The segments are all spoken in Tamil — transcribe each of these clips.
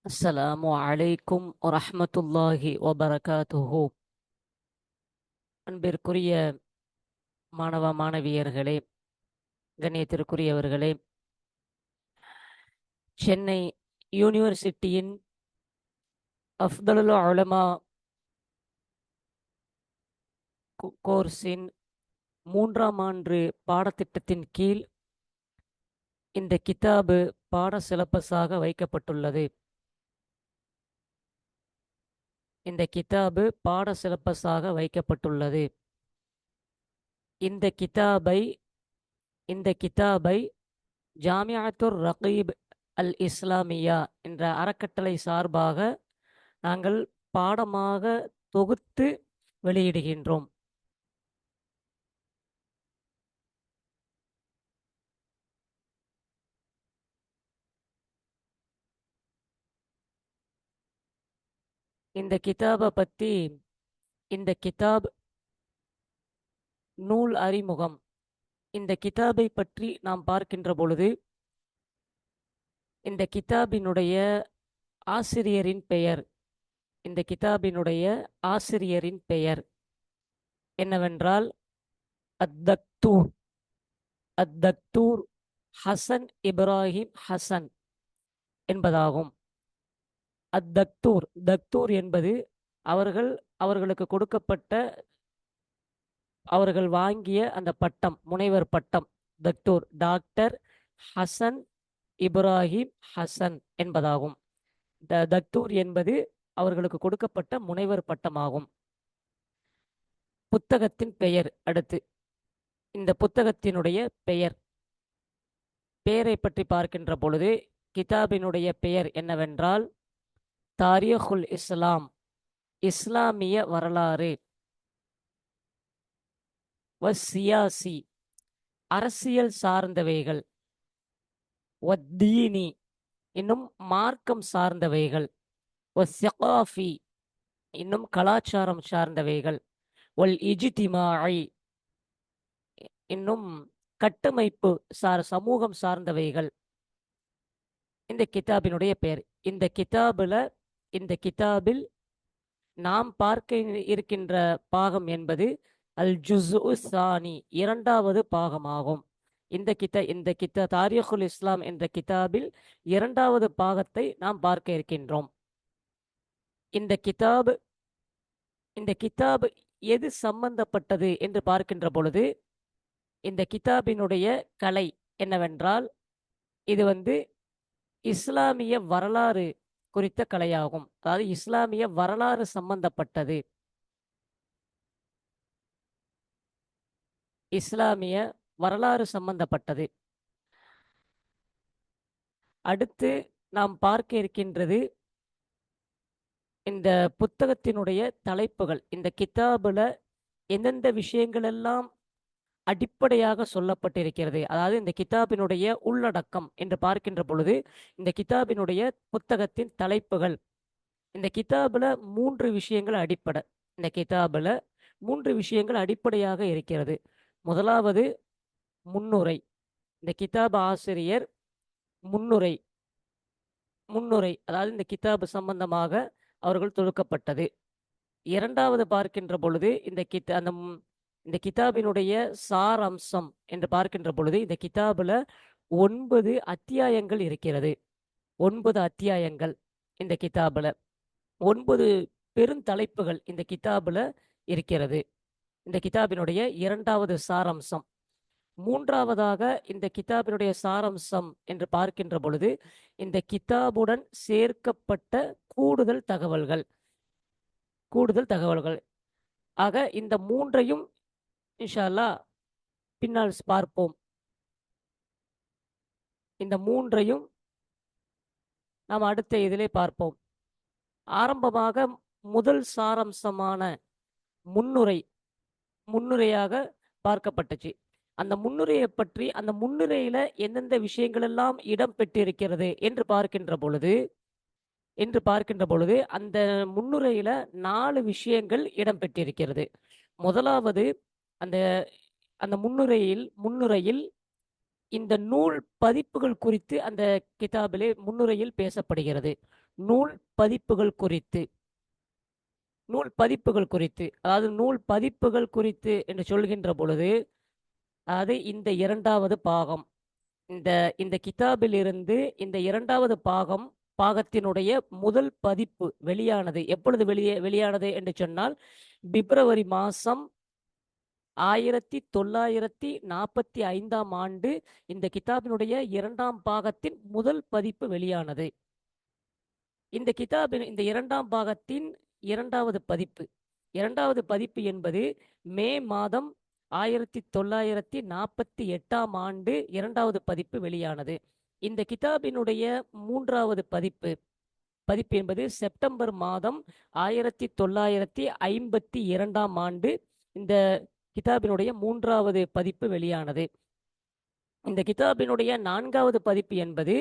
அஸ்ஸலாமு அலைக்கும் வரஹ்மத்துல்லாஹி வபரகாத்துஹு. அன்பிற்குரிய மாணவ மாணவியர்களே, கண்ணியத்திற்குரியவர்களே, சென்னை யூனிவர்சிட்டியின் அஃதலுல் உலமா கோர்ஸின் 3ஆம் ஆண்டு பாடத்திட்டத்தின் கீழ் இந்த கிதாபு பாட சிலபஸாக வைக்கப்பட்டுள்ளது. இந்த கிதாபு பாட சிலபஸாக வைக்கப்பட்டுள்ளது. இந்த கிதாபை ஜாமிஅத்துர் ரகீப் அல் இஸ்லாமியா என்ற அறக்கட்டளை சார்பாக நாங்கள் பாடமாக தொகுத்து வெளியிடுகின்றோம். இந்த கிதாபை பற்றி, இந்த கிதாப் நூல் அறிமுகம். இந்த கிதாபை பற்றி நாம் பார்க்கின்ற பொழுது, இந்த கிதாபினுடைய ஆசிரியரின் பெயர் என்னவென்றால் அத்தக்தூர் ஹசன் இப்ராஹிம் ஹசன் என்பதாகும். தக்தூர் என்பது அவர்களுக்கு கொடுக்கப்பட்ட, அவர்கள் வாங்கிய அந்த பட்டம், முனைவர் பட்டம். தக்தூர் டாக்டர் ஹசன் இப்ராஹிம் ஹசன் என்பதாகும். தக்தூர் என்பது அவர்களுக்கு கொடுக்கப்பட்ட முனைவர் பட்டமாகும். புத்தகத்தின் பெயர். அடுத்து இந்த புத்தகத்தினுடைய பெயரை பற்றி பார்க்கின்ற பொழுது, கிதாபினுடைய பெயர் என்னவென்றால் தாரீகுல் இஸ்லாம், இஸ்லாமிய வரலாறு, வஸ்ஸியாசி, அரசியல் சார்ந்தவைகள், வத்தீனி, இன்னும் மார்க்கம் சார்ந்தவைகள், வஸ்ஸகாஃபி, இன்னும் கலாச்சாரம் சார்ந்தவைகள், வல் இஜ்திமாஇ, இன்னும் கட்டமைப்பு சமூகம் சார்ந்தவைகள். இந்த கிதாபினுடைய பெயர். இந்த கிதாபில் நாம் பார்க்க இருக்கின்ற பாகம் என்பது அல் ஜுஸ்உ ஸானி, 2வது பாகமாகும். இந்த தாரீகுல் இஸ்லாம் என்ற கிதாபில் 2வது பாகத்தை நாம் பார்க்க இருக்கின்றோம். இந்த கிதாப் எது சம்பந்தப்பட்டது என்று பார்க்கின்ற பொழுது, இந்த கிதாபினுடைய கலை என்னவென்றால், இது இஸ்லாமிய வரலாறு குறித்த கலையாகும். அதாவது இஸ்லாமிய வரலாறு சம்பந்தப்பட்டது. அடுத்து நாம் பார்க்க இருக்கின்றது இந்த புத்தகத்தினுடைய தலைப்புகள். இந்த கிதாபுல எந்தெந்த விஷயங்கள் எல்லாம் அடிப்படையாக சொல்லப்பட்டிருக்கிறது, அதாவது இந்த கிதாபினுடைய உள்ளடக்கம் என்று பார்க்கின்ற பொழுது, இந்த கிதாபினுடைய புத்தகத்தின் தலைப்புகள். இந்த கிதாபுல 3 விஷயங்கள் அடிப்படை. இந்த கிதாபுல 3 விஷயங்கள் அடிப்படையாக இருக்கிறது. முதலாவது முன்னுரை. இந்த கிதாப் ஆசிரியர் முன்னுரை, அதாவது இந்த கிதாபு சம்பந்தமாக அவர்கள் தொடுக்கப்பட்டது. 2வது பார்க்கின்ற பொழுது, இந்த கிதாபினுடைய சாரம்சம் என்று பார்க்கின்ற பொழுது, இந்த கிதாபுல 9 அத்தியாயங்கள் இருக்கிறது. 9 அத்தியாயங்கள் இந்த கிதாபுல, 9 பெருந்தலைப்புகள் இந்த கிதாபுல இருக்கிறது. இந்த கிதாபினுடைய 2வது சாரம்சம். 3வதாக இந்த கிதாபினுடைய சாரம்சம் என்று பார்க்கின்ற பொழுது, இந்த கிதாபுடன் சேர்க்கப்பட்ட கூடுதல் தகவல்கள். ஆக இந்த 3ஐயும் இன்ஷா அல்லாஹ் பின்னால் பார்ப்போம். இந்த 3ஐயும் நாம் அடுத்த இதிலே பார்ப்போம். ஆரம்பமாக முதல் சாரம்சமான முன்னுரையாக பார்க்கப்பட்டுச்சு. அந்த முன்னுரையை பற்றி, அந்த முன்னுரையில எந்தெந்த விஷயங்கள் எல்லாம் இடம் பெற்றிருக்கிறது என்று பார்க்கின்ற பொழுது அந்த முன்னுரையில 4 விஷயங்கள் இடம் பெற்றிருக்கிறது. முதலாவது, அந்த முன்னுரையில் இந்த நூல் பதிப்புகள் குறித்து அந்த கிதாபிலே முன்னுரையில் பேசப்படுகிறது. நூல் பதிப்புகள் குறித்து அதாவது நூல் பதிப்புகள் குறித்து என்று சொல்கின்ற பொழுது அது இந்த இரண்டாவது பாகம். இந்த இந்த கிதாபிலிருந்து இந்த இரண்டாவது பாகத்தினுடைய முதல் பதிப்பு வெளியானது. எப்பொழுது வெளியானது என்று சொன்னால் பிப்ரவரி மாதம் 1945 ஆண்டு இந்த கிதாபினுடைய இரண்டாம் பாகத்தின் முதல் பதிப்பு வெளியானது. இந்த கிதாபின் இந்த இரண்டாம் பாகத்தின் இரண்டாவது பதிப்பு என்பது மே மாதம் 1948 ஆண்டு இரண்டாவது பதிப்பு வெளியானது. இந்த கிதாபினுடைய மூன்றாவது பதிப்பு என்பது செப்டம்பர் மாதம் 1952 ஆண்டு இந்த கிதாபினுடைய மூன்றாவது பதிப்பு வெளியானது. இந்த கிதாபினுடைய நான்காவது பதிப்பு என்பது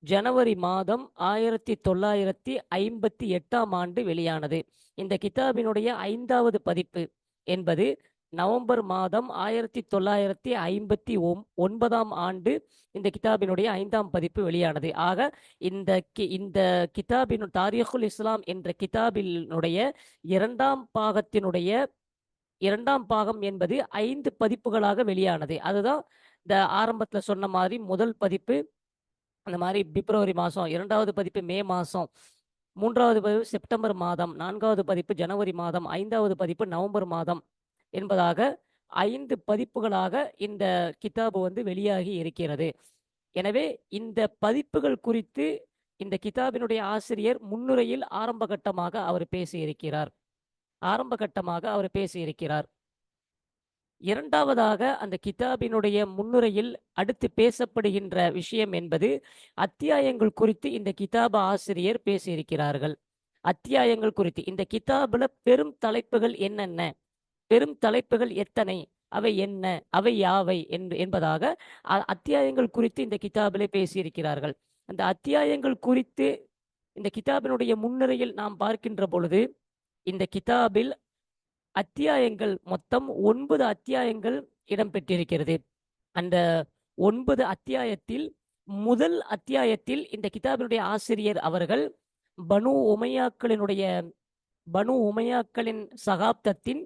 ஜனவரி மாதம் 1958 ஆண்டு வெளியானது. இந்த கிதாபினுடைய ஐந்தாவது பதிப்பு என்பது நவம்பர் மாதம் 1959 ஆண்டு இந்த கிதாபினுடைய ஐந்தாம் பதிப்பு வெளியானது. ஆக இந்த கிதாபின் தாரீகுல் இஸ்லாம் என்ற கிதாபினுடைய இரண்டாம் பாகம் என்பது 5 பதிப்புகளாக வெளியானது. அதுதான் இந்த ஆரம்பத்தில் சொன்ன மாதிரி முதல் பதிப்பு அந்த மாதிரி பிப்ரவரி மாதம், இரண்டாவது பதிப்பு மே மாதம், மூன்றாவது பதிப்பு செப்டம்பர் மாதம், நான்காவது பதிப்பு ஜனவரி மாதம், ஐந்தாவது பதிப்பு நவம்பர் மாதம் என்பதாக 5 பதிப்புகளாக இந்த கிதாபு வெளியாகி இருக்கிறது. எனவே இந்த பதிப்புகள் குறித்து இந்த கிதாபினுடைய ஆசிரியர் முன்னுரையில் ஆரம்ப கட்டமாக அவர் பேசியிருக்கிறார். இரண்டாவதாக அந்த கிதாபினுடைய முன்னுரையில் அடுத்து பேசப்படுகின்ற விஷயம் என்பது அத்தியாயங்கள் குறித்து இந்த கிதாப ஆசிரியர் பேசியிருக்கிறார்கள். அத்தியாயங்கள் குறித்து இந்த கிதாபுல பெரும் தலைப்புகள் என்னென்ன, பெரும் தலைப்புகள் எத்தனை, அவை என்ன, அவை யாவை என்பதாக அத்தியாயங்கள் குறித்து இந்த கிதாபிலே பேசியிருக்கிறார்கள். அந்த அத்தியாயங்கள் குறித்து இந்த கிதாபினுடைய முன்னுரையில் நாம் பார்க்கின்ற பொழுது இந்த கிதாபில் அத்தியாயங்கள் மொத்தம் 9 அத்தியாயங்கள் இடம்பெற்றிருக்கிறது. அந்த 9 அத்தியாயத்தில் முதல் அத்தியாயத்தில் இந்த கிதாபினுடைய ஆசிரியர் அவர்கள் பனு உமையாக்களின் சகாப்தத்தின்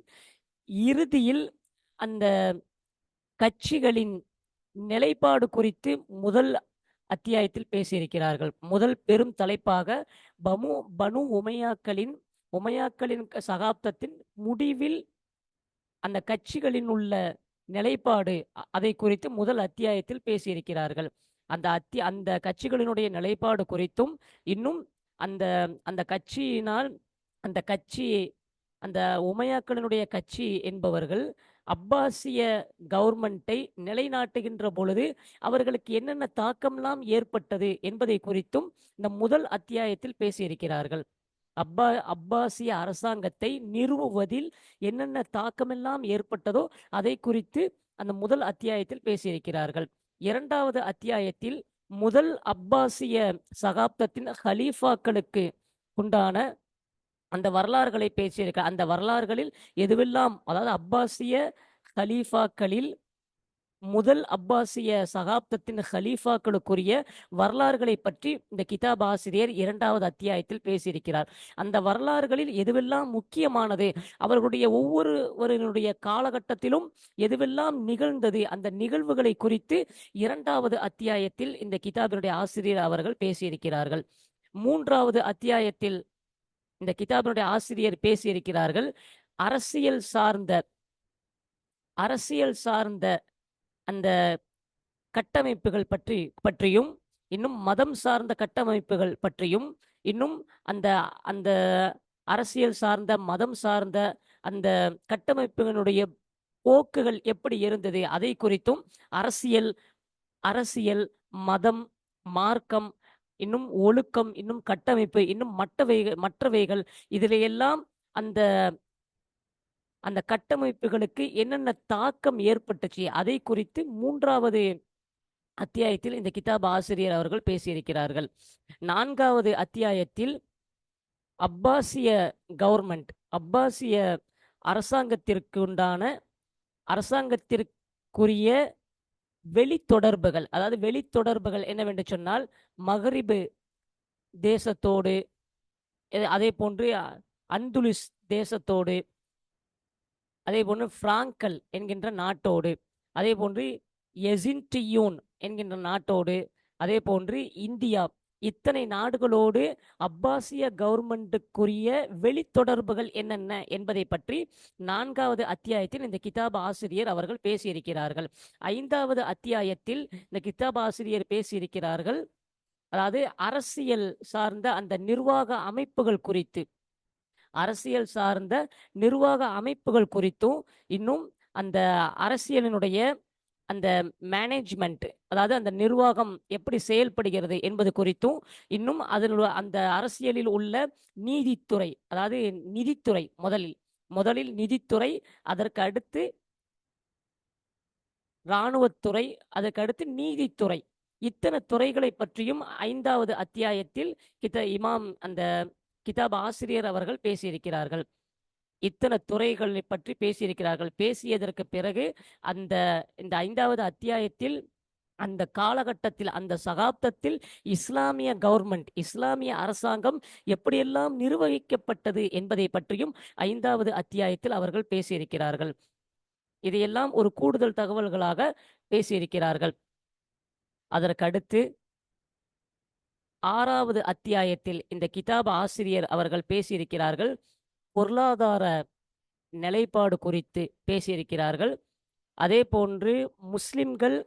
இறுதியில் அந்த கட்சிகளின் நிலைப்பாடு குறித்து முதல் அத்தியாயத்தில் பேசியிருக்கிறார்கள். முதல் பெரும் தலைப்பாக பனு உமையாக்களின் சகாப்தத்தின் முடிவில் அந்த கட்சிகளின் உள்ள நிலைப்பாடு அதை குறித்து முதல் அத்தியாயத்தில் பேசியிருக்கிறார்கள். அந்த கட்சிகளினுடைய நிலைப்பாடு குறித்தும் இன்னும் அந்த கட்சியினால் அந்த உமையாக்களினுடைய கட்சி என்பவர்கள் அப்பாசிய கவர்மெண்ட்டை நிலைநாட்டுகின்ற பொழுது அவர்களுக்கு என்னென்ன தாக்கம்லாம் ஏற்பட்டது என்பதை குறித்தும் இந்த முதல் அத்தியாயத்தில் பேசியிருக்கிறார்கள். அப்பாசிய அரசாங்கத்தை நிறுவுவதில் என்னென்ன தாக்கமெல்லாம் ஏற்பட்டதோ அதை குறித்து அந்த முதல் அத்தியாயத்தில் பேசியிருக்கிறார்கள். இரண்டாவது அத்தியாயத்தில் முதல் அப்பாசிய சகாப்தத்தின் ஹலீஃபாக்களுக்கு உண்டான அந்த வரலாறுகளை பேசியிருக்க. அந்த வரலாறுகளில் எதுவெல்லாம், அதாவது அப்பாசிய ஹலீஃபாக்களில் முதல் அப்பாசிய சகாப்தத்தின் ஹலீஃபாக்களுக்குரிய வரலாறுகளை பற்றி இந்த கிதாப் ஆசிரியர் இரண்டாவது அத்தியாயத்தில் பேசியிருக்கிறார். அந்த வரலாறுகளில் எதுவெல்லாம் முக்கியமானது, அவர்களுடைய ஒவ்வொருவருடைய காலகட்டத்திலும் எதுவெல்லாம் நிகழ்ந்தது, அந்த நிகழ்வுகளை குறித்து இரண்டாவது அத்தியாயத்தில் இந்த கிதாபினுடைய ஆசிரியர் அவர்கள் பேசியிருக்கிறார்கள். மூன்றாவது அத்தியாயத்தில் இந்த கிதாபினுடைய ஆசிரியர் பேசியிருக்கிறார்கள் அரசியல் சார்ந்த அந்த கட்டமைப்புகள் பற்றியும் இன்னும் மதம் சார்ந்த கட்டமைப்புகள் பற்றியும் இன்னும் அந்த அரசியல் சார்ந்த மதம் சார்ந்த அந்த கட்டமைப்புகளுடைய போக்குகள் எப்படி இருந்தது அதை குறித்தும் அரசியல் மதம் மார்க்கம் இன்னும் ஒழுக்கம் இன்னும் கட்டமைப்பு இன்னும் மற்றவைகள் இதிலையெல்லாம் அந்த கட்டமைப்புகளுக்கு என்னென்ன தாக்கம் ஏற்பட்டுச்சு அதை குறித்து மூன்றாவது அத்தியாயத்தில் இந்த கிதாப் ஆசிரியர் அவர்கள் பேசியிருக்கிறார்கள். நான்காவது அத்தியாயத்தில் அப்பாசிய கவர்மெண்ட், அப்பாசிய அரசாங்கத்திற்குரிய வெளித்தொடர்புகள், அதாவது வெளித்தொடர்புகள் என்னவென்று சொன்னால் மகரிபு தேசத்தோடு, அதே போன்று அந்துலிஸ் தேசத்தோடு, அதே போன்று பிராங்கல் என்கின்ற நாட்டோடு, அதே போன்று எசின்டியூன் என்கின்ற நாட்டோடு, அதே போன்று இந்தியா, இத்தனை நாடுகளோடு அப்பாசிய கவர்மெண்ட்டுக்குரிய வெளித்தொடர்புகள் என்னென்ன என்பதை பற்றி 4வது அத்தியாயத்தில் இந்த கிதாப் ஆசிரியர் அவர்கள் பேசியிருக்கிறார்கள். 5வது அத்தியாயத்தில் இந்த கிதாப் ஆசிரியர் பேசியிருக்கிறார்கள், அதாவது அரசியல் சார்ந்த அந்த நிர்வாக அமைப்புகள் குறித்து, அரசியல் சார்ந்த நிர்வாக அமைப்புகள் குறித்தும், இன்னும் அந்த அரசியலினுடைய அந்த மேனேஜ்மெண்ட், அதாவது அந்த நிர்வாகம் எப்படி செயல்படுகிறது என்பது குறித்தும், இன்னும் அதனுடைய அந்த அரசியலில் உள்ள நீதித்துறை, அதாவது நிதித்துறை, முதலில் நிதித்துறை, அதற்கு அடுத்து இராணுவத்துறை, அதற்கு அடுத்து நீதித்துறை, இத்தனை துறைகளை பற்றியும் 5வது அத்தியாயத்தில் இமாம் அந்த கிதாப் ஆசிரியர் அவர்கள் பேசியிருக்கிறார்கள். இத்தனை துறைகளை பற்றி பேசியிருக்கிறார்கள். பேசியதற்கு பிறகு இந்த 5வது அத்தியாயத்தில் அந்த காலகட்டத்தில், அந்த சகாப்தத்தில் இஸ்லாமிய கவர்மெண்ட், இஸ்லாமிய அரசாங்கம் எப்படியெல்லாம் நிர்வகிக்கப்பட்டது என்பதை பற்றியும் 5வது அத்தியாயத்தில் அவர்கள் பேசியிருக்கிறார்கள். இதையெல்லாம் ஒரு கூடுதல் தகவல்களாக பேசியிருக்கிறார்கள். அதற்கடுத்து 6வது அத்தியாயத்தில் இந்த கிதாப் ஆசிரியர் அவர்கள் பேசியிருக்கிறார்கள், பொருளாதார நிலைப்பாடு குறித்து பேசியிருக்கிறார்கள். அதே போன்று முஸ்லிம்கள்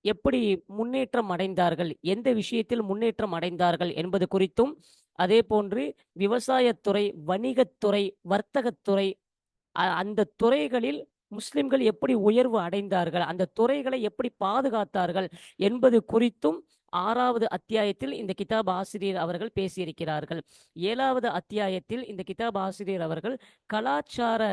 எப்படி முன்னேற்றம் அடைந்தார்கள், எந்த விஷயத்தில் முன்னேற்றம் அடைந்தார்கள் என்பது குறித்தும், அதே போன்று விவசாயத்துறை, வணிகத்துறை, வர்த்தகத்துறை, அந்த துறைகளில் முஸ்லிம்கள் எப்படி உயர்வு அடைந்தார்கள், அந்த துறைகளை எப்படி பாதுகாத்தார்கள் என்பது குறித்தும் 6வது அத்தியாயத்தில் இந்த கிதாப் ஆசிரியர் அவர்கள் பேசியிருக்கிறார்கள். 7வது அத்தியாயத்தில் இந்த கிதாப் ஆசிரியர் அவர்கள் கலாச்சார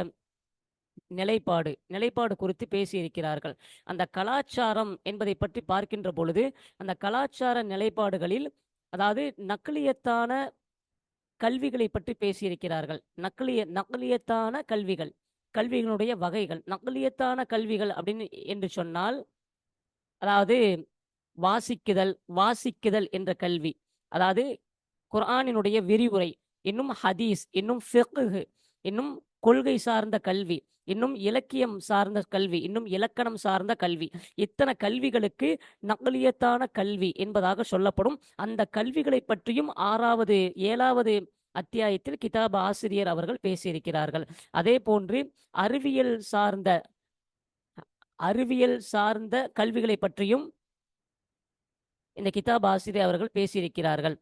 நிலைப்பாடு குறித்து பேசியிருக்கிறார்கள். அந்த கலாச்சாரம் என்பதை பற்றி பார்க்கின்ற பொழுது, அந்த கலாச்சார நிலைப்பாடுகளில், அதாவது நக்லியத்தான கல்விகளை பற்றி பேசியிருக்கிறார்கள். நக்லியத்தான கல்விகளுடைய வகைகள். நக்லியத்தான கல்விகள் அப்படின்னு என்று சொன்னால், அதாவது வாசிக்குதல் என்ற கல்வி, அதாவது குர்ஆனினுடைய விரிவுரை, இன்னும் ஹதீஸ், இன்னும் ஃபிக்ஹ், இன்னும் கொள்கை சார்ந்த கல்வி, இன்னும் இலக்கியம் சார்ந்த கல்வி, இன்னும் இலக்கணம் சார்ந்த கல்வி, இத்தனை கல்விகளுக்கு நக்லியத்தான கல்வி என்பதாக சொல்லப்படும். அந்த கல்விகளை பற்றியும் 7வது அத்தியாயத்தில் கிதாப் ஆசிரியர் அவர்கள் பேசியிருக்கிறார்கள். அதே போன்று அறிவியல் சார்ந்த கல்விகளை பற்றியும் இந்த கிதாப் ஆசிரியர் அவர்கள் பேசியிருக்கிறார்கள்.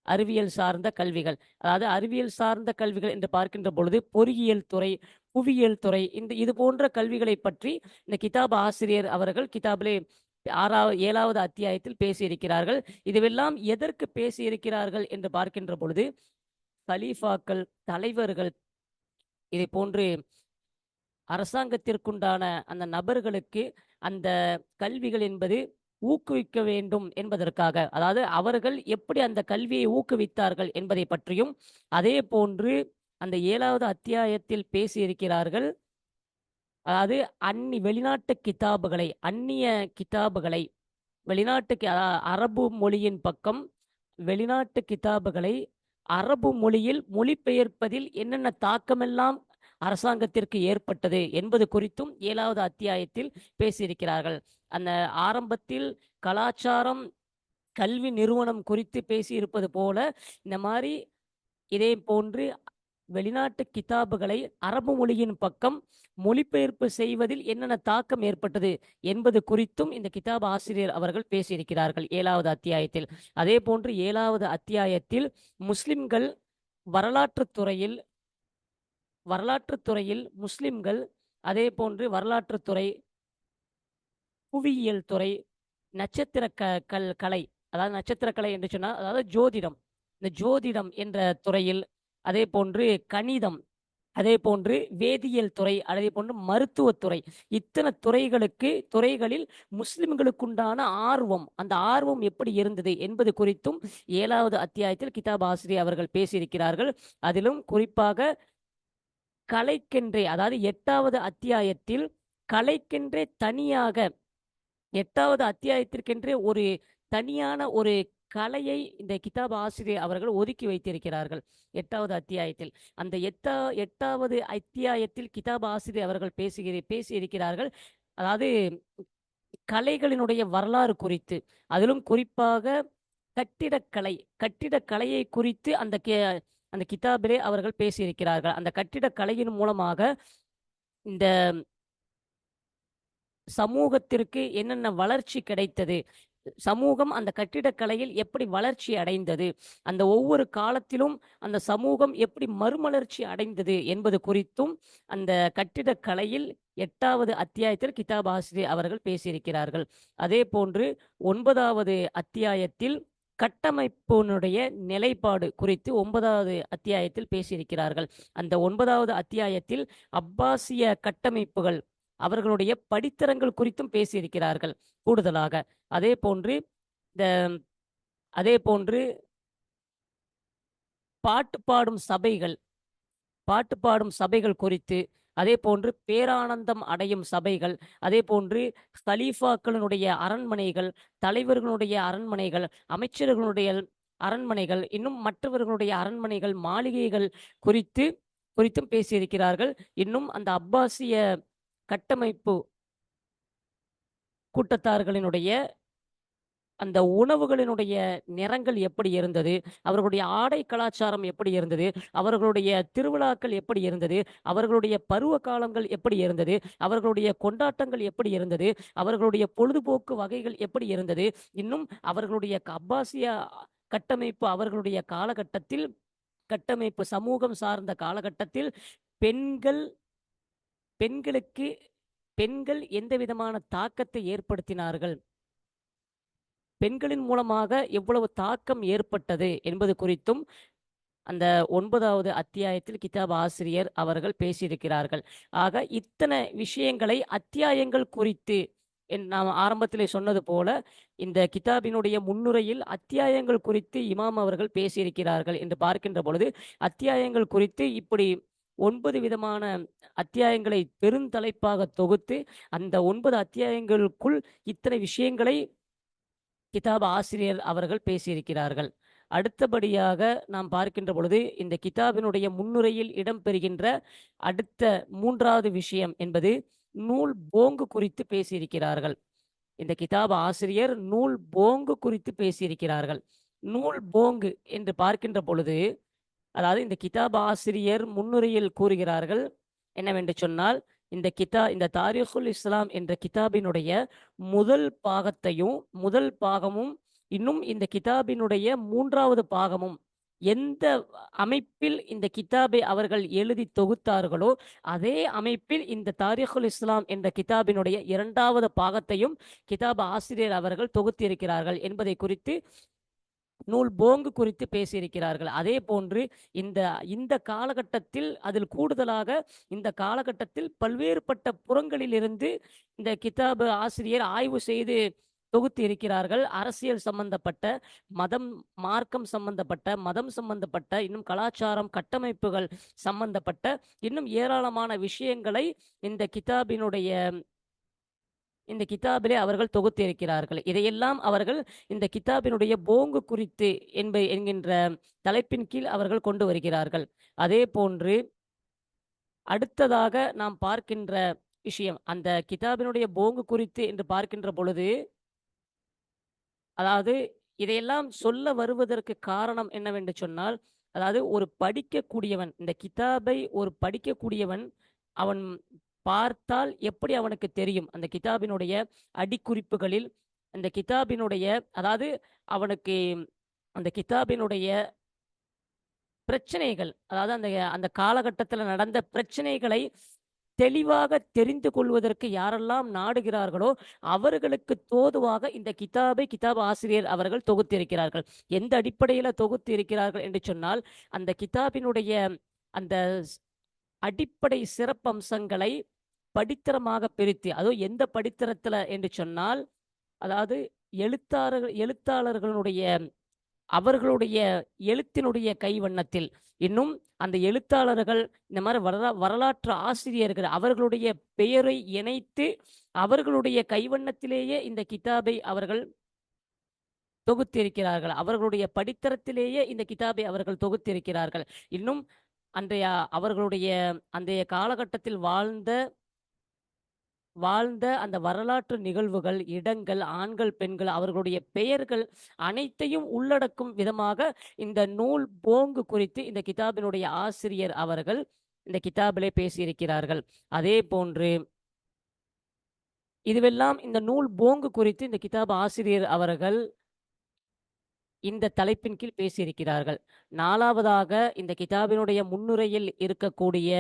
அறிவியல் சார்ந்த கல்விகள், அதாவது அறிவியல் சார்ந்த கல்விகள் என்று பார்க்கின்ற பொழுது பொறியியல் துறை, புவியியல் துறை, இது போன்ற கல்விகளை பற்றி இந்த கிதாப் ஆசிரியர் அவர்கள் கிதாபிலே 7வது அத்தியாயத்தில் பேசியிருக்கிறார்கள். இதுவெல்லாம் எதற்கு பேசியிருக்கிறார்கள் என்று பார்க்கின்ற பொழுது, கலீஃபாக்கள், தலைவர்கள், இதை போன்று அரசாங்கத்திற்குண்டான அந்த நபர்களுக்கு அந்த கல்விகள் என்பது ஊக்குவிக்க வேண்டும் என்பதற்காக, அதாவது அவர்கள் எப்படி அந்த கல்வியை ஊக்குவித்தார்கள் என்பதை பற்றியும், அதே போன்று அந்த 7வது அத்தியாயத்தில் பேசியிருக்கிறார்கள், அதாவது வெளிநாட்டு கிதாபுகளை, அந்நிய கிதாபுகளை, அரபு மொழியின் பக்கம் வெளிநாட்டு கிதாபுகளை அரபு மொழியில் மொழிபெயர்ப்பதில் என்னென்ன தாக்கமெல்லாம் அரசாங்கத்திற்கு ஏற்பட்டது என்பது குறித்தும் 7வது அத்தியாயத்தில் பேசியிருக்கிறார்கள். அந்த ஆரம்பத்தில் கலாச்சாரம், கல்வி நிறுவனம் குறித்து பேசியிருப்பது போல, இந்த மாதிரி இதே போன்று வெளிநாட்டு கிதாபுகளை அரபு மொழியின் பக்கம் மொழிபெயர்ப்பு செய்வதில் என்னென்ன தாக்கம் ஏற்பட்டது என்பது குறித்தும் இந்த கிதாப் ஆசிரியர் அவர்கள் பேசியிருக்கிறார்கள் 7வது அத்தியாயத்தில். அதே போன்று 7வது அத்தியாயத்தில் முஸ்லிம்கள் வரலாற்றுத்துறையில் முஸ்லிம்கள், அதே போன்று வரலாற்றுத்துறை, புவியியல் துறை, நட்சத்திர கலை, அதாவது நட்சத்திரக்கலை என்று சொன்னால் அதாவது ஜோதிடம், இந்த ஜோதிடம் என்ற துறையில், அதே போன்று கணிதம், அதே போன்று வேதியியல் துறை, அதே போன்று மருத்துவத்துறை, இத்தனை துறைகளில் முஸ்லிம்களுக்குண்டான ஆர்வம், அந்த ஆர்வம் எப்படி இருந்தது என்பது குறித்தும் 7வது அத்தியாயத்தில் கிதாப் ஆசிரியர் அவர்கள் பேசியிருக்கிறார்கள். அதிலும் குறிப்பாக கலைக்கென்றே, அதாவது 8வது அத்தியாயத்தில் கலைக்கென்றே தனியாக 8வது அத்தியாயத்திற்கென்றே ஒரு தனியான ஒரு கலையை இந்த கிதாப் ஆசிரியர் அவர்கள் ஒதுக்கி வைத்திருக்கிறார்கள் 8வது அத்தியாயத்தில். அந்த 8வது அத்தியாயத்தில் கிதாப் ஆசிரியர் அவர்கள் பேசியிருக்கிறார்கள். அதாவது கலைகளினுடைய வரலாறு குறித்து, அதிலும் குறிப்பாக கட்டிடக்கலையை குறித்து அந்த கிதாபிலே அவர்கள் பேசியிருக்கிறார்கள். அந்த கட்டிடக்கலையின் மூலமாக இந்த சமூகத்திற்கு என்னென்ன வளர்ச்சி கிடைத்தது, சமூகம் அந்த கட்டிடக்கலையில் எப்படி வளர்ச்சி அடைந்தது, அந்த ஒவ்வொரு காலத்திலும் அந்த சமூகம் எப்படி மறுமலர்ச்சி அடைந்தது என்பது குறித்தும் அந்த கட்டிடக்கலையில் 8வது அத்தியாயத்தில் கிதாப் ஆசிரியர் அவர்கள் பேசியிருக்கிறார்கள். அதே போன்று 9வது அத்தியாயத்தில் கட்டமைப்பினுடைய நிலைப்பாடு குறித்து 9வது அத்தியாயத்தில் பேசியிருக்கிறார்கள். அந்த 9வது அத்தியாயத்தில் அப்பாசிய கட்டமைப்புகள் அவர்களுடைய படித்தரங்கள் குறித்தும் பேசியிருக்கிறார்கள் கூடுதலாக. அதே போன்று பாட்டு பாடும் சபைகள் குறித்து, அதே போன்று பேரானந்தம் அடையும் சபைகள், அதே போன்று கலீஃபாக்களினுடைய அரண்மனைகள், தலைவர்களுடைய அரண்மனைகள், அமைச்சர்களுடைய அரண்மனைகள், இன்னும் மற்றவர்களுடைய அரண்மனைகள், மாளிகைகள் குறித்தும் பேசியிருக்கிறார்கள். இன்னும் அந்த அப்பாசிய கட்டமைப்பு கூட்டத்தார்களினுடைய அந்த உணவுகளினுடைய நிறங்கள் எப்படி இருந்தது, அவர்களுடைய ஆடை கலாச்சாரம் எப்படி இருந்தது, அவர்களுடைய திருவிழாக்கள் எப்படி இருந்தது, அவர்களுடைய பருவ காலங்கள் எப்படி இருந்தது, அவர்களுடைய கொண்டாட்டங்கள் எப்படி இருந்தது, அவர்களுடைய பொழுதுபோக்கு வகைகள் எப்படி இருந்தது, இன்னும் அவர்களுடைய அப்பாசிய கட்டமைப்பு அவர்களுடைய காலகட்டத்தில், கட்டமைப்பு சமூகம் சார்ந்த காலகட்டத்தில் பெண்கள் எந்த விதமான தாக்கத்தை ஏற்படுத்தினார்கள், பெண்களின் மூலமாக எவ்வளவு தாக்கம் ஏற்பட்டது என்பது குறித்தும் அந்த 9வது அத்தியாயத்தில் கிதாப் ஆசிரியர் அவர்கள் பேசியிருக்கிறார்கள். ஆக இத்தனை விஷயங்களை அத்தியாயங்கள் குறித்து நாம் ஆரம்பத்திலே சொன்னது போல இந்த கிதாபினுடைய முன்னுரையில் அத்தியாயங்கள் குறித்து இமாம் அவர்கள் பேசியிருக்கிறார்கள் என்று பார்க்கின்ற பொழுது, அத்தியாயங்கள் குறித்து இப்படி 9 விதமான அத்தியாயங்களை பெருந்தலைப்பாக தொகுத்து அந்த 9 அத்தியாயங்களுக்குள் இத்தனை விஷயங்களை கிதாப் ஆசிரியர் அவர்கள் பேசியிருக்கிறார்கள். அடுத்தபடியாக நாம் பார்க்கின்ற பொழுது இந்த கிதாபினுடைய முன்னுரையில் இடம்பெறுகின்ற அடுத்த 3வது விஷயம் என்பது நூல் போங்கு குறித்து பேசியிருக்கிறார்கள். இந்த கிதாப் ஆசிரியர் நூல் போங்கு குறித்து பேசியிருக்கிறார்கள். நூல் போங்கு என்று பார்க்கின்ற பொழுது, அதாவது இந்த கிதாப் ஆசிரியர் முன்னுரையில் கூறுகிறார்கள் என்னவென்று சொன்னால், இந்த தாரிகுல் இஸ்லாம் என்ற கிதாபினுடைய முதல் பாகமும் இன்னும் இந்த கிதாபினுடைய 3வது பாகமும் எந்த அமைப்பில் இந்த கிதாபை அவர்கள் எழுதி தொகுத்தார்களோ அதே அமைப்பில் இந்த தாரிகுல் இஸ்லாம் என்ற கிதாபினுடைய 2வது பாகத்தையும் கிதாப் ஆசிரியர் அவர்கள் தொகுத்திருக்கிறார்கள் என்பதை குறித்து நூல் போங்கு குறித்து பேசியிருக்கிறார்கள். அதே போன்று இந்த காலகட்டத்தில் அதில் கூடுதலாக இந்த காலகட்டத்தில் பல்வேறுபட்ட புறங்களிலிருந்து இந்த கிதாபு ஆசிரியர் ஆய்வு செய்து தொகுத்து இருக்கிறார்கள். அரசியல் சம்பந்தப்பட்ட, மார்க்கம் சம்பந்தப்பட்ட, மதம் சம்பந்தப்பட்ட, இன்னும் கலாச்சாரம், கட்டமைப்புகள் சம்பந்தப்பட்ட இன்னும் ஏராளமான விஷயங்களை இந்த கிதாபிலே அவர்கள் தொகுத்து இருக்கிறார்கள். இதையெல்லாம் அவர்கள் இந்த கிதாபினுடைய போங்கு குறித்து என்கின்ற தலைப்பின் கீழ் அவர்கள் கொண்டு வருகிறார்கள். அதே போன்று அடுத்ததாக நாம் பார்க்கின்ற விஷயம், அந்த கிதாபினுடைய போங்கு குறித்து என்று பார்க்கின்ற பொழுது, அதாவது இதையெல்லாம் சொல்ல வருவதற்கு காரணம் என்னவென்று சொன்னால், அதாவது ஒரு படிக்கக்கூடியவன், இந்த கிதாபை ஒரு படிக்கக்கூடியவன் அவன் பார்த்தால் எப்படி அவனுக்கு தெரியும், அந்த கிதாபினுடைய அடிக்குறிப்புகளில் அந்த கிதாபினுடைய, அதாவது அவனுக்கு அந்த கிதாபினுடைய பிரச்சனைகள், அதாவது அந்த காலகட்டத்தில் நடந்த பிரச்சனைகளை தெளிவாக தெரிந்து கொள்வதற்கு யாரெல்லாம் நாடுகிறார்களோ அவர்களுக்கு தோதுவாக இந்த கிதாப் ஆசிரியர் அவர்கள் தொகுத்திருக்கிறார்கள். எந்த அடிப்படையில் தொகுத்து இருக்கிறார்கள் என்று சொன்னால், அந்த கிதாபினுடைய அந்த அடிப்படை சிறப்பம்சங்களை படித்தரமாக பிரித்து, அதுவும் எந்த படித்தரத்தில் என்று சொன்னால், அதாவது எழுத்தாளர்களுடைய அவர்களுடைய எழுத்தினுடைய கைவண்ணத்தில், இன்னும் அந்த எழுத்தாளர்கள், இந்த மாதிரி வரலாற்று ஆசிரியர்கள் அவர்களுடைய பெயரை இணைத்து அவர்களுடைய கைவண்ணத்திலேயே இந்த கிதாபை அவர்கள் தொகுத்திருக்கிறார்கள். அவர்களுடைய படித்தரத்திலேயே இந்த கிதாபை அவர்கள் தொகுத்திருக்கிறார்கள். இன்னும் அன்றைய அவர்களுடைய அன்றைய காலகட்டத்தில் வாழ்ந்த அந்த வரலாற்று நிகழ்வுகள், இடங்கள், ஆண்கள், பெண்கள், அவர்களுடைய பெயர்கள் அனைத்தையும் உள்ளடக்கும் விதமாக இந்த நூல் போங்கு குறித்து இந்த கிதாபினுடைய ஆசிரியர் அவர்கள் இந்த கிதாபிலே பேசியிருக்கிறார்கள். அதே போன்று இதுவெல்லாம் இந்த நூல் போங்கு குறித்து இந்த கிதாப் ஆசிரியர் அவர்கள் இந்த தலைப்பின் கீழ் பேசியிருக்கிறார்கள். 4வதாக இந்த கிதாபினுடைய முன்னுரையில் இருக்கக்கூடிய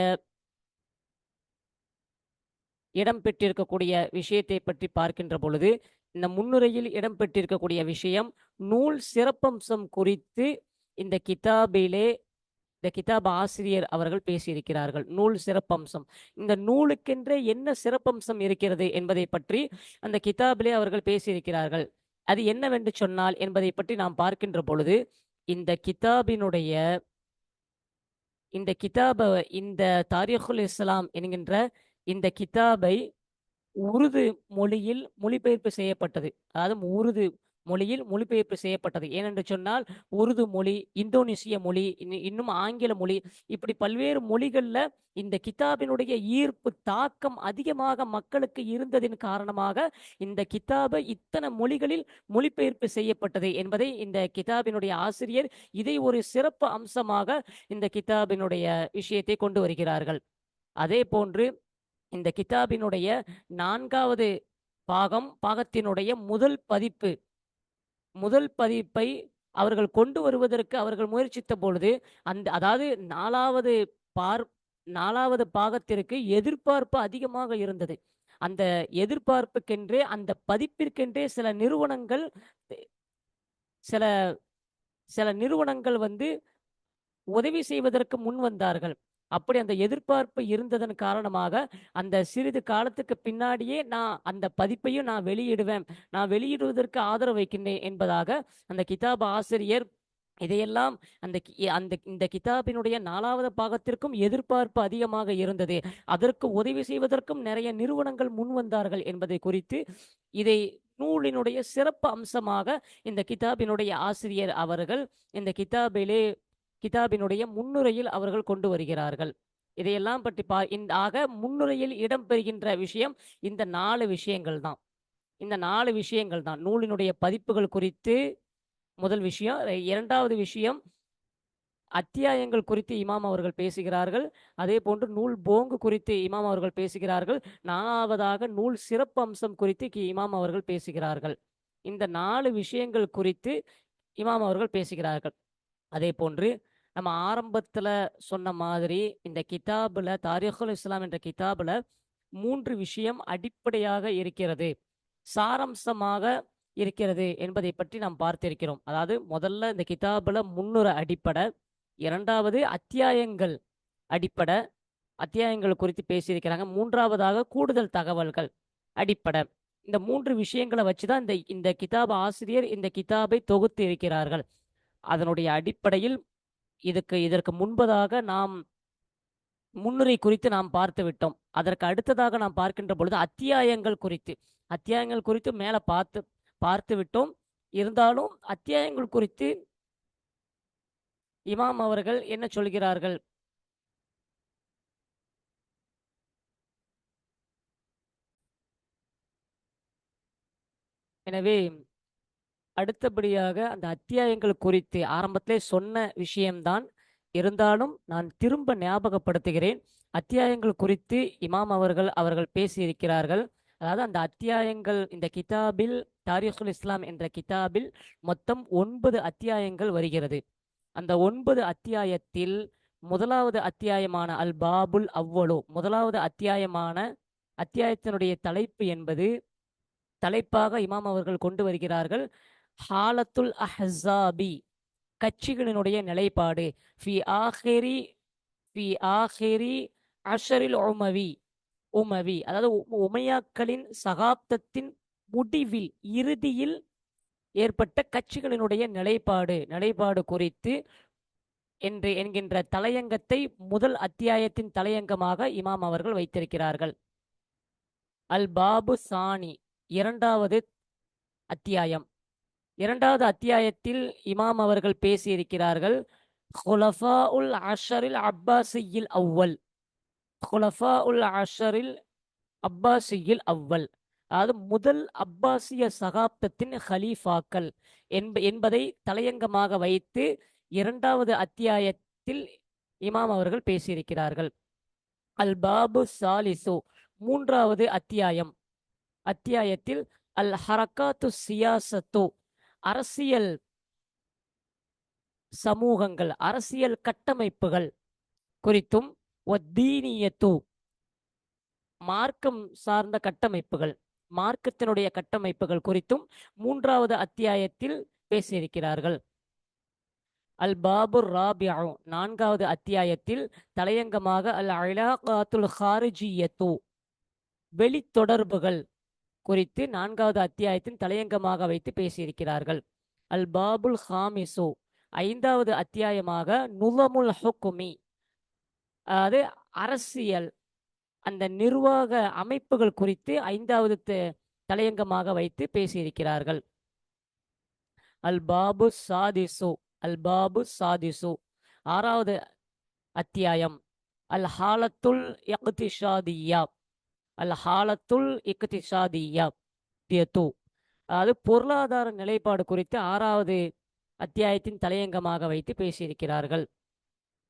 இடம்பெற்றிருக்கக்கூடிய விஷயத்தை பற்றி பார்க்கின்ற பொழுது, இந்த முன்னுரையில் இடம்பெற்றிருக்கக்கூடிய விஷயம் நூல் சிறப்பம்சம் குறித்து இந்த கிதாப் ஆசிரியர் அவர்கள் பேசியிருக்கிறார்கள். நூல் சிறப்பம்சம், இந்த நூலுக்கென்றே என்ன சிறப்பம்சம் இருக்கிறது என்பதை பற்றி அந்த கிதாபிலே அவர்கள் பேசியிருக்கிறார்கள். அது என்னவென்று சொன்னால் என்பதை பற்றி நாம் பார்க்கின்ற பொழுது, இந்த தாரிகுல் இஸ்லாம் என்கின்ற இந்த கிதாபை உருது மொழியில் மொழிபெயர்ப்பு செய்யப்பட்டது. அதாவது உருது மொழியில் மொழிபெயர்ப்பு செய்யப்பட்டது. ஏனென்று சொன்னால் உருது மொழி, இந்தோனேசிய மொழி, இன்னும் ஆங்கில மொழி, இப்படி பல்வேறு மொழிகள்ல இந்த கிதாபினுடைய ஈர்ப்பு தாக்கம் அதிகமாக மக்களுக்கு இருந்ததின் காரணமாக இந்த கிதாபை இத்தனை மொழிகளில் மொழிபெயர்ப்பு செய்யப்பட்டது என்பதை இந்த கிதாபினுடைய ஆசிரியர் இதை ஒரு சிறப்பு அம்சமாக இந்த கிதாபினுடைய விஷயத்தை கொண்டு வருகிறார்கள். அதே போன்று இந்த கிதாபினுடைய 4வது பாகத்தினுடைய முதல் பதிப்பை அவர்கள் கொண்டு வருவதற்கு அவர்கள் முயற்சித்த பொழுது அதாவது 4வது பாகத்திற்கு எதிர்பார்ப்பு அதிகமாக இருந்தது. அந்த எதிர்பார்ப்புக்கென்றே, அந்த பதிப்பிற்கென்றே சில நிறுவனங்கள் வந்து உதவி செய்வதற்கு முன் வந்தார்கள். அப்படி அந்த எதிர்பார்ப்பு இருந்ததன் காரணமாக அந்த சிறிது காலத்துக்கு பின்னாடியே நான் அந்த பதிப்பையும் நான் வெளியிடுவதற்கு ஆதரவு வைக்கின்றேன் என்பதாக அந்த கிதாப் ஆசிரியர் இதையெல்லாம் இந்த கிதாபினுடைய 4வது பாகத்திற்கும் எதிர்பார்ப்பு அதிகமாக இருந்தது. அதற்கு உதவி செய்வதற்கும் நிறைய நிறுவனங்கள் முன் வந்தார்கள் என்பதை குறித்து இதை நூலினுடைய சிறப்பு அம்சமாக இந்த கிதாபினுடைய ஆசிரியர் அவர்கள் இந்த கிதாபினுடைய முன்னுரையில் அவர்கள் கொண்டு வருகிறார்கள். இதையெல்லாம் பற்றி ஆக முன்னுரையில் இடம்பெறுகின்ற விஷயம் இந்த 4 விஷயங்கள் தான். நூலினுடைய பதிப்புகள் குறித்து முதல் விஷயம். 2வது விஷயம், அத்தியாயங்கள் குறித்து இமாம் அவர்கள் பேசுகிறார்கள். அதே போன்று நூல் போங்கு குறித்து இமாம் அவர்கள் பேசுகிறார்கள். 4வதாக நூல் சிறப்பு அம்சம் குறித்து இமாம் அவர்கள் பேசுகிறார்கள். இந்த 4 விஷயங்கள் குறித்து இமாம் அவர்கள் பேசுகிறார்கள். அதே போன்று நம்ம ஆரம்பத்துல சொன்ன மாதிரி இந்த கிதாபுல, தாரிகுல் இஸ்லாம் என்ற கிதாபுல 3 விஷயம் அடிப்படையாக இருக்கிறது, சாரம்சமாக இருக்கிறது என்பதை பற்றி நாம் பார்த்திருக்கிறோம். அதாவது முதல்ல இந்த கிதாபுல முன்னுரை அடிப்படை, 2வது அத்தியாயங்கள் குறித்து பேசியிருக்கிறாங்க, 3வதாக கூடுதல் தகவல்கள் அடிப்படை. இந்த 3 விஷயங்களை வச்சுதான் இந்த கிதாப் ஆசிரியர் இந்த கிதாபை தொகுத்து இருக்கிறார்கள். அதனுடைய அடிப்படையில் இதற்கு முன்பதாக நாம் முன்னுரை குறித்து நாம் பார்த்து விட்டோம். அதற்கு அடுத்ததாக நாம் பார்க்கின்ற பொழுது அத்தியாயங்கள் குறித்து மேல பார்த்து விட்டோம். இருந்தாலும் அத்தியாயங்கள் குறித்து இமாம் அவர்கள் என்ன சொல்கிறார்கள்? எனவே அடுத்தபடியாக அந்த அத்தியாயங்கள் குறித்து ஆரம்பத்திலே சொன்ன விஷயம்தான், இருந்தாலும் நான் திரும்ப ஞாபகப்படுத்துகிறேன். அத்தியாயங்கள் குறித்து இமாம் அவர்கள் பேசியிருக்கிறார்கள். அதாவது அந்த அத்தியாயங்கள் இந்த கிதாபில், தாரிகுல் இஸ்லாம் என்ற கிதாபில் மொத்தம் 9 அத்தியாயங்கள் வருகிறது. அந்த 9 அத்தியாயத்தில் முதலாவது அத்தியாயமான அல் பாபுல் அவ்வளோ, முதலாவது அத்தியாயத்தினுடைய தலைப்பாக இமாம் அவர்கள் கொண்டு வருகிறார்கள் ஹாலத்துல் அஹ்ஸாபி, கட்சிகளினுடைய நிலைப்பாடு, ஃபி ஆஹிரி அஷரில் உமவி, அதாவது உமையாக்களின் சகாப்தத்தின் முடிவில், இறுதியில் ஏற்பட்ட கட்சிகளினுடைய நிலைப்பாடு குறித்து என்கின்ற தலையங்கத்தை முதல் அத்தியாயத்தின் தலையங்கமாக இமாம் அவர்கள் வைத்திருக்கிறார்கள். அல் பாபு சானி, இரண்டாவது அத்தியாயம். இரண்டாவது அத்தியாயத்தில் இமாம் அவர்கள் பேசியிருக்கிறார்கள் ஹுலஃபா உல் அஷரில் அப்பாசியில் அவ்வல். ஹுலஃபா உல் அஷரில் அப்பாசியில் அவ்வல், அதாவது முதல் அப்பாசிய சகாப்தத்தின் ஹலீஃபாக்கள் என்பதை தலையங்கமாக வைத்து இரண்டாவது அத்தியாயத்தில் இமாம் அவர்கள் பேசியிருக்கிறார்கள். அல் பாபு சாலிசு, மூன்றாவது அத்தியாயத்தில் அல் ஹரகாத்து சியாசத்து, அரசியல் சமூகங்கள், அரசியல் கட்டமைப்புகள் குறித்தும், ஒத்தீனியத்து, மார்க்கம் சார்ந்த கட்டமைப்புகள், மார்க்கத்தினுடைய கட்டமைப்புகள் குறித்தும் மூன்றாவது அத்தியாயத்தில் பேசியிருக்கிறார்கள். அல் பாபுர் ராபிஉ, நான்காவது அத்தியாயத்தில் தலையங்கமாக அல் இலாகாத்துல் ஹாரிஜியத்து, வெளித்தொடர்புகள் குறித்து நான்காவது அத்தியாயத்தின் தலையங்கமாக வைத்து பேசியிருக்கிறார்கள். அல் பாபுல் ஹாமிசு, ஐந்தாவது அத்தியாயமாக நுலமுல் ஹுக்குமி, அதாவது அரசியல் அந்த நிர்வாக அமைப்புகள் குறித்து ஐந்தாவது தலையங்கமாக வைத்து பேசியிருக்கிறார்கள். அல் பாபு சாதிசு, ஆறாவது அத்தியாயம் அல் ஹாலத்துல் இக்திஷாதியா, அதாவது பொருளாதார நிலைப்பாடு குறித்து ஆறாவது அத்தியாயத்தின் தலையங்கமாக வைத்து பேசியிருக்கிறார்கள்.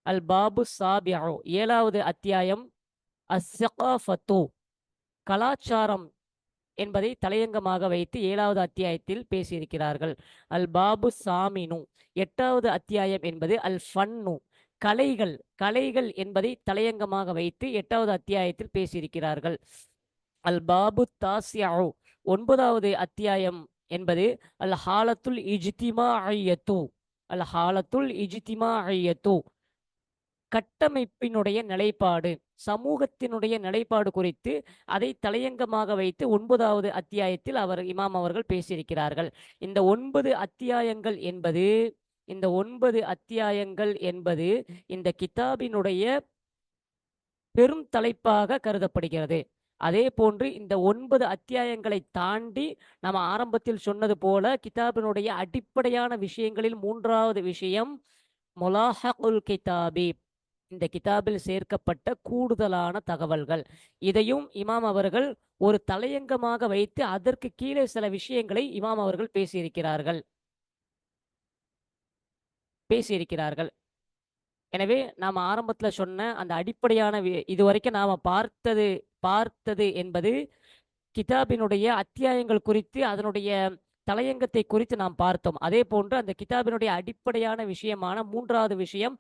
அல் பாபு சாபிஉ, ஏழாவது அத்தியாயம் அஸ்ஸகாஃபத்து, கலாச்சாரம் என்பதை தலையங்கமாக வைத்து ஏழாவது அத்தியாயத்தில் பேசியிருக்கிறார்கள். அல் பாபு சாமினு, எட்டாவது அத்தியாயம் என்பது அல் ஃபன்னு, கலைகள் என்பதை தலையங்கமாக வைத்து எட்டாவது அத்தியாயத்தில் பேசியிருக்கிறார்கள். அல் பாபு தாசியு, ஒன்பதாவது அத்தியாயம் என்பது அல் ஹாலத்துல் இஜ்திமாஇய்யத்து, கட்டமைப்பினுடைய நிலைப்பாடு, சமூகத்தினுடைய நிலைப்பாடு குறித்து அதை தலையங்கமாக வைத்து ஒன்பதாவது அத்தியாயத்தில் இமாம் அவர்கள் பேசியிருக்கிறார்கள். இந்த ஒன்பது அத்தியாயங்கள் என்பது இந்த கிதாபினுடைய பெரும் தலைப்பாக கருதப்படுகிறது. அதே போன்று இந்த 9 அத்தியாயங்களை தாண்டி நம்ம ஆரம்பத்தில் சொன்னது போல கிதாபினுடைய அடிப்படையான விஷயங்களில் மூன்றாவது விஷயம் முலாஹகுல் கிதாபி, இந்த கிதாபில் சேர்க்கப்பட்ட கூடுதலான தகவல்கள். இதையும் இமாம் அவர்கள் ஒரு தலையங்கமாக வைத்து அதற்கு கீழே சில விஷயங்களை இமாம் அவர்கள் பேசியிருக்கிறார்கள். எனவே நாம் ஆரம்பத்தில் சொன்ன அந்த அடிப்படையான இதுவரைக்கும் நாம் பார்த்தது என்பது கிதாபினுடைய அத்தியாயங்கள் குறித்து, அதனுடைய தலையங்கத்தை குறித்து நாம் பார்த்தோம். அதே போன்று அந்த கிதாபினுடைய அடிப்படையான விஷயமான மூன்றாவது விஷயம்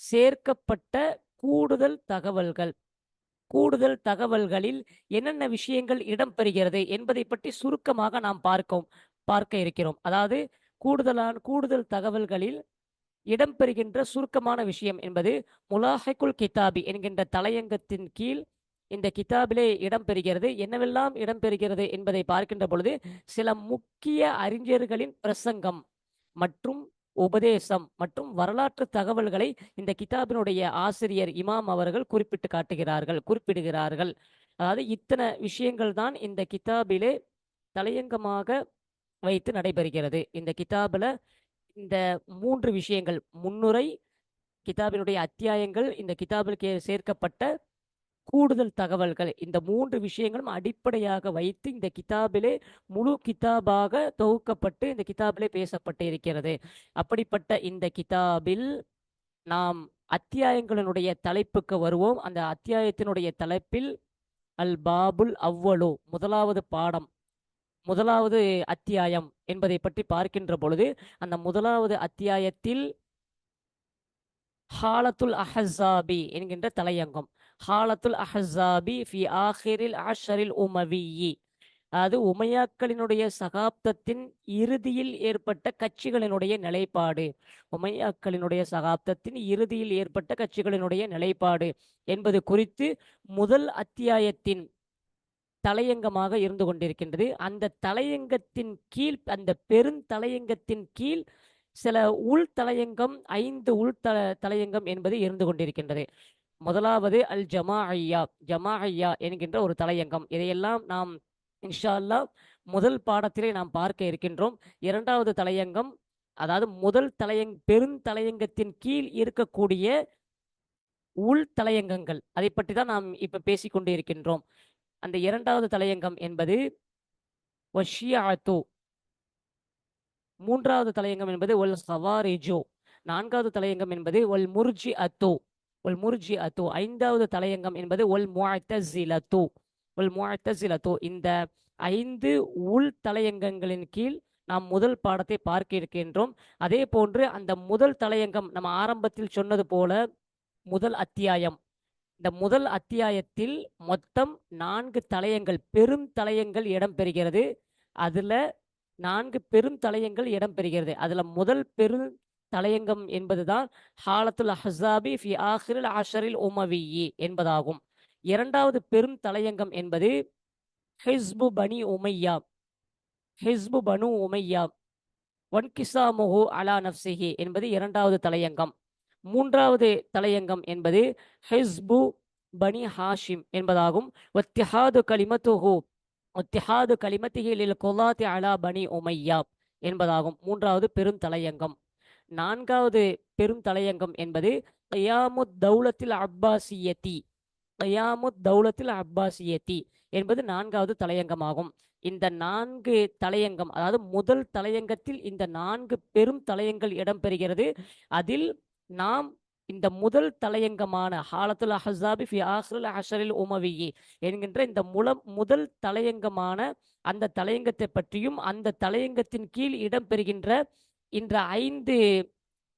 சேர்க்கப்பட்ட கூடுதல் தகவல்களில் என்னென்ன விஷயங்கள் இடம்பெறுகிறது என்பதை பற்றி சுருக்கமாக நாம் பார்க்க இருக்கிறோம். அதாவது கூடுதல் தகவல்களில் இடம்பெறுகின்ற சுருக்கமான விஷயம் என்பது முலாஹிகுல் கிதாபி என்கின்ற தலையங்கத்தின் கீழ் இந்த கிதாபிலே இடம்பெறுகிறது. என்னவெல்லாம் இடம்பெறுகிறது என்பதை பார்க்கின்ற பொழுது சில முக்கிய அறிஞர்களின் பிரசங்கம் மற்றும் உபதேசம் மற்றும் வரலாற்று தகவல்களை இந்த கிதாபினுடைய ஆசிரியர் இமாம் அவர்கள் குறிப்பிடுகிறார்கள். அதாவது இத்தனை விஷயங்கள் தான் இந்த கிதாபிலே தலையங்கமாக வைத்து நடைபெறுகிறது. இந்த கிதாபில் இந்த 3 விஷயங்கள், முன்னுரை, கிதாபினுடைய அத்தியாயங்கள், இந்த கிதாபில் சேர்க்கப்பட்ட கூடுதல் தகவல்கள், இந்த 3 விஷயங்களும் அடிப்படையாக வைத்து இந்த கிதாபிலே முழு கிதாபாக தொகுக்கப்பட்டு இந்த கிதாபிலே பேசப்பட்டு இருக்கிறது. அப்படிப்பட்ட இந்த கிதாபில் நாம் அத்தியாயங்களினுடைய தலைப்புக்கு வருவோம். அந்த அத்தியாயத்தினுடைய தலைப்பில் அல் பாபுல் அவ்வலு, முதலாவது அத்தியாயம் என்பதை பற்றி பார்க்கின்ற பொழுது அந்த முதலாவது அத்தியாயத்தில் ஹாலத்துல் அஹஸாபி என்கின்ற தலையங்கம், ஹாலத்துல் அஹஸாபி ஃபி ஆஹிரில் அஷரில் உமவியி, அதாவது உமையாக்களினுடைய சகாப்தத்தின் இறுதியில் ஏற்பட்ட கட்சிகளினுடைய நிலைப்பாடு என்பது குறித்து முதல் அத்தியாயத்தின் தலையங்கமாக இருந்து கொண்டிருக்கின்றது. அந்த தலையங்கத்தின் கீழ், அந்த பெருந்தலையங்கத்தின் கீழ் சில உள் தலையங்கம், 5 தலையங்கம் என்பது இருந்து கொண்டிருக்கின்றது. முதலாவது அல் ஜமாஐயா, ஜமாஐயா என்கின்ற ஒரு தலையங்கம். இதையெல்லாம் நாம் இன்ஷா அல்லாஹ் முதல் பாடத்திலே நாம் பார்க்க இருக்கின்றோம். இரண்டாவது தலையங்கம், அதாவது முதல் பெருந்தலையங்கத்தின் கீழ் இருக்கக்கூடிய உள் தலையங்கங்கள், அதை பற்றி தான் நாம் இப்ப பேசிக்கொண்டு இருக்கின்றோம். அந்த இரண்டாவது தலையங்கம் என்பது வஷியாத்து, மூன்றாவது தலையங்கம் என்பது ஒல் ஹவாரிஜு, நான்காவது தலையங்கம் என்பது ஒல் முர்ஜி அத்து, ஒல் முர்ஜி அத்து, ஐந்தாவது தலையங்கம் என்பது ஒல் முஅத்தஸிலத்து, ஒல் முஅத்தஸிலத்து. இந்த 5 உள் தலையங்கங்களின் கீழ் நாம் முதல் பாடத்தை பார்க்க இருக்கின்றோம். அதே போன்று அந்த முதல் தலையங்கம், நம்ம ஆரம்பத்தில் சொன்னது போல முதல் அத்தியாயம், இந்த முதல் அத்தியாயத்தில் மொத்தம் 4 தலையங்கள், பெரும் தலையங்கள் இடம்பெறுகிறது. அதுல 4 பெரும் தலையங்கள் இடம்பெறுகிறது. அதுல முதல் பெரும் தலையங்கம் என்பதுதான் ஹாலத்துல் அஹ்ஸாபி ஃபி ஆஹிரில் அஷரில் உமவியி என்பதாகும். இரண்டாவது பெரும் தலையங்கம் என்பது ஹிஸ்பு பனி உமையா, ஹிஸ்பு பனு உமையா வன்கிசாமுஹு அலா நஃப்ஸிஹி என்பது இரண்டாவது தலையங்கம். மூன்றாவது தலையங்கம் என்பது ஹிஸ்பு பனி ஹாஷிம் என்பதாகும். வத்திஹாது கலிமத்துஹு, வத்திஹாது கலிமத்திஹி லில் குலாத்தி அலா பனி உமையா என்பதாகும் மூன்றாவது பெரும் தலையங்கம். நான்காவது பெரும் தலையங்கம் என்பது கியாமுத் தௌலத்தில் அப்பாசியத்தி, கியாமுத் தௌலத்தில் அப்பாசியத்தி என்பது நான்காவது தலையங்கமாகும். இந்த 4 தலையங்கம், அதாவது முதல் தலையங்கத்தில் இந்த 4 பெரும் தலையங்கள் இடம்பெறுகிறது. அதில் நாம் இந்த முதல் தலையங்கமான ஹாலத்துல் அஹ்ஸாபி ஃபி ஆஹிரில் அஷரில் உமவியி என்கின்ற இந்த முதல் தலையங்கமான அந்த தலையங்கத்தை பற்றியும், அந்த தலையங்கத்தின் கீழ் இடம்பெறுகின்ற இந்த 5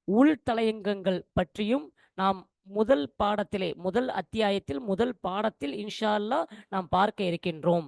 உள் தலையங்கங்கள் பற்றியும் நாம் முதல் பாடத்திலே, முதல் அத்தியாயத்தில், முதல் பாடத்தில் இன்ஷா அல்லாஹ் நாம் பார்க்க இருக்கின்றோம்.